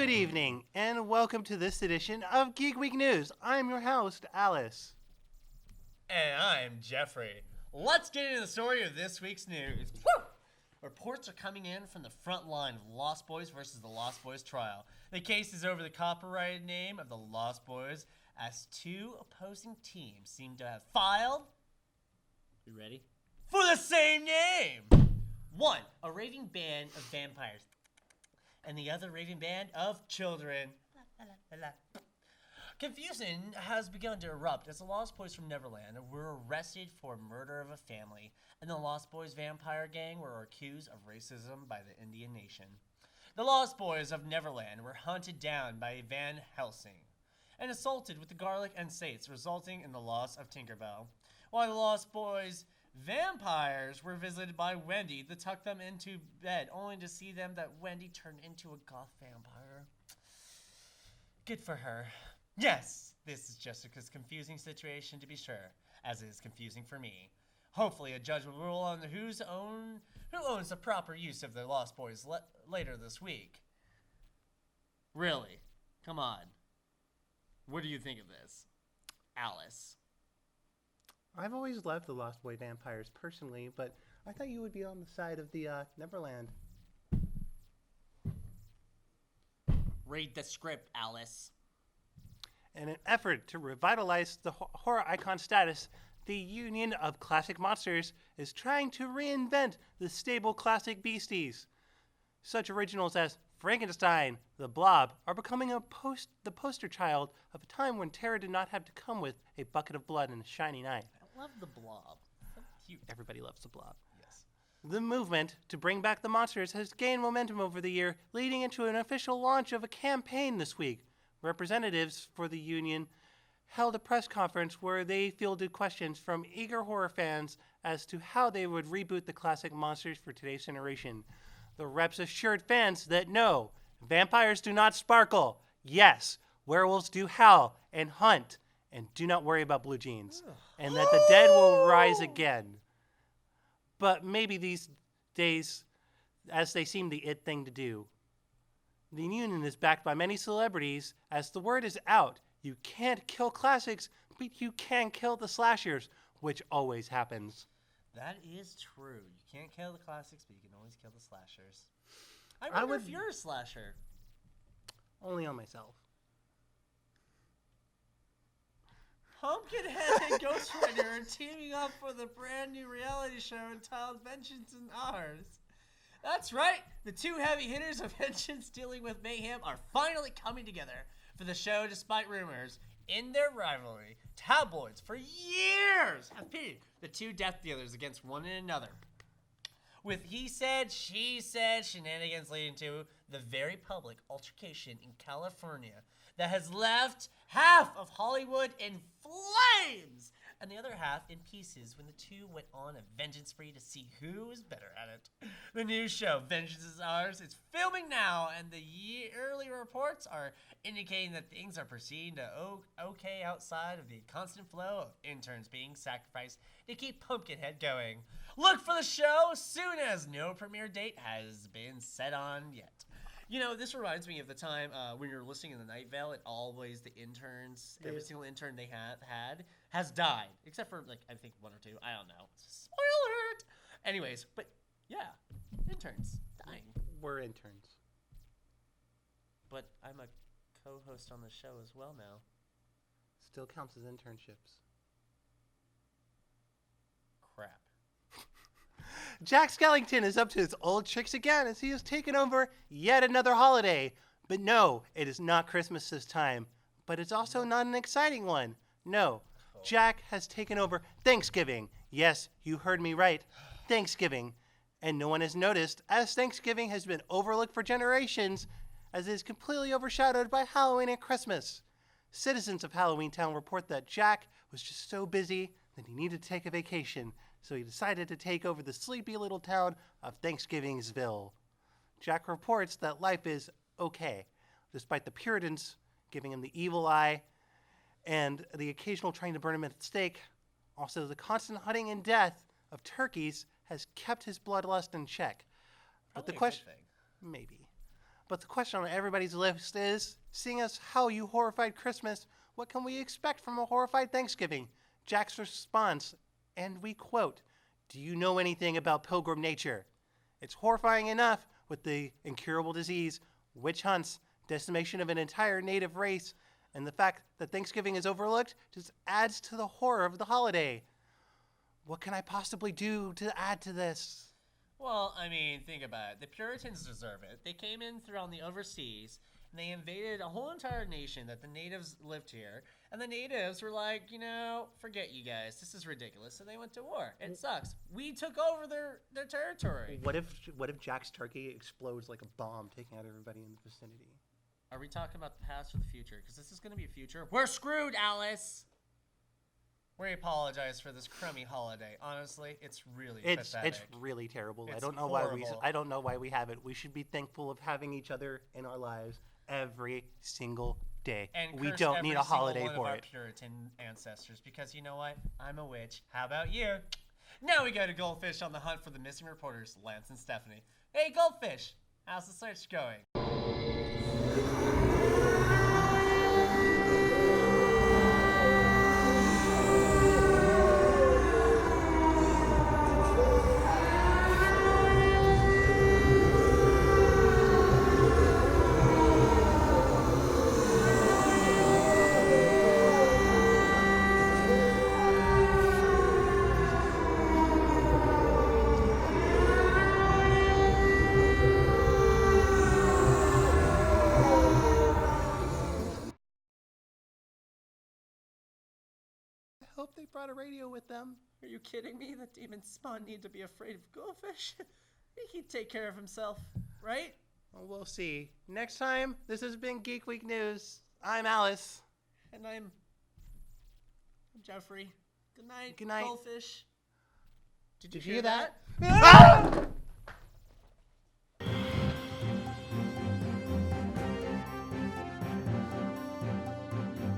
Good evening, and welcome to this edition of Geek Week News. I'm your host, Alice. And I'm Jeffrey. Let's get into the story of this week's news. Woo! Reports are coming in from the front line of Lost Boys versus the Lost Boys trial. The case is over the copyrighted name of the Lost Boys, as two opposing teams seem to have filed. You ready? For the same name! One, a raving band of vampires, and the other raving band of children. Confusion has begun to erupt as the Lost Boys from Neverland were arrested for murder of a family, and the Lost Boys vampire gang were accused of racism by the Indian nation. The Lost Boys of Neverland were hunted down by Van Helsing and assaulted with the garlic and sates, resulting in the loss of Tinkerbell, while the Lost Boys vampires were visited by Wendy to tuck them into bed, only to see them that Wendy turned into a goth vampire. Good for her. Yes, this is Jessica's confusing situation, to be sure, as it is confusing for me. Hopefully a judge will rule on who owns the proper use of the Lost Boys later this week. Really? Come on. What do you think of this, Alice? I've always loved the Lost Boy vampires personally, but I thought you would be on the side of the Neverland. Read the script, Alice. In an effort to revitalize the horror icon status, the Union of Classic Monsters is trying to reinvent the stable classic beasties. Such originals as Frankenstein, The Blob are becoming the poster child of a time when terror did not have to come with a bucket of blood and a shiny knife. I love The Blob. So cute. Everybody loves The Blob. Yes. The movement to bring back the monsters has gained momentum over the year, leading into an official launch of a campaign this week. Representatives for the union held a press conference where they fielded questions from eager horror fans as to how they would reboot the classic monsters for today's generation. The reps assured fans that no, vampires do not sparkle. Yes, werewolves do howl and hunt, and do not worry about blue jeans, and that the dead will rise again. But maybe these days, as they seem the it thing to do. The union is backed by many celebrities, as the word is out. You can't kill classics, but you can kill the slashers, which always happens. That is true. You can't kill the classics, but you can always kill the slashers. I wonder if you're a slasher. Only on myself. Pumpkinhead and Ghost Rider are teaming up for the brand new reality show entitled Vengeance in Ours. That's right, the two heavy hitters of Vengeance dealing with mayhem are finally coming together for the show despite rumors in their rivalry. Tabloids for years have pitted the two death dealers against one another, with he said, she said shenanigans leading to the very public altercation in California that has left half of Hollywood in flames and the other half in pieces when the two went on a vengeance spree to see who was better at it. The new show, Vengeance is Ours, is filming now, and the early reports are indicating that things are proceeding to okay outside of the constant flow of interns being sacrificed to keep Pumpkinhead going. Look for the show soon, as no premiere date has been set on yet. You know, this reminds me of the time when you're listening in the Night Vale, always the interns, every single intern they had has died. Except for, like, I think one or two. I don't know. Spoiler alert! Anyways, but, yeah. Interns dying. We're interns. But I'm a co-host on the show as well now. Still counts as internships. Crap. Jack Skellington is up to his old tricks again as he has taken over yet another holiday. But no, it is not Christmas this time. But it's also not an exciting one. No, Jack has taken over Thanksgiving. Yes, you heard me right. Thanksgiving. And no one has noticed, as Thanksgiving has been overlooked for generations, as it is completely overshadowed by Halloween and Christmas. Citizens of Halloween Town report that Jack was just so busy that he needed to take a vacation, so he decided to take over the sleepy little town of Thanksgivingsville. Jack reports that life is okay, despite the Puritans giving him the evil eye and the occasional trying to burn him at the stake. Also, the constant hunting and death of turkeys has kept his bloodlust in check. But the question, maybe. But the question on everybody's list is, seeing as how you horrified Christmas, what can we expect from a horrified Thanksgiving? Jack's response, and we quote, "Do you know anything about pilgrim nature? It's horrifying enough with the incurable disease, witch hunts, decimation of an entire native race, and the fact that Thanksgiving is overlooked just adds to the horror of the holiday. What can I possibly do to add to this?" Well, I mean, think about it. The Puritans deserve it. They came in from the overseas, and they invaded a whole entire nation that the natives lived here. And the natives were like, forget you guys. This is ridiculous. So they went to war. It sucks. We took over their territory. What if Jack's turkey explodes like a bomb, taking out everybody in the vicinity? Are we talking about the past or the future? Because this is going to be a future. We're screwed, Alice! We apologize for this crummy holiday. Honestly, it's really pathetic. It's really terrible. It's I don't know why we have it. We should be thankful of having each other in our lives every single day. And we curse don't every need a single holiday one for of our it. Puritan ancestors, because you know what? I'm a witch. How about you? Now we go to Goldfish on the hunt for the missing reporters, Lance and Stephanie. Hey, Goldfish, how's the search going? I hope they brought a radio with them. Are you kidding me? The demon spawn need to be afraid of Goldfish. He can take care of himself, right? Well, we'll see. Next time, this has been Geek Week News. I'm Alice. And I'm Jeffrey. Good night, Good night. Goldfish. Did you hear hear that? that?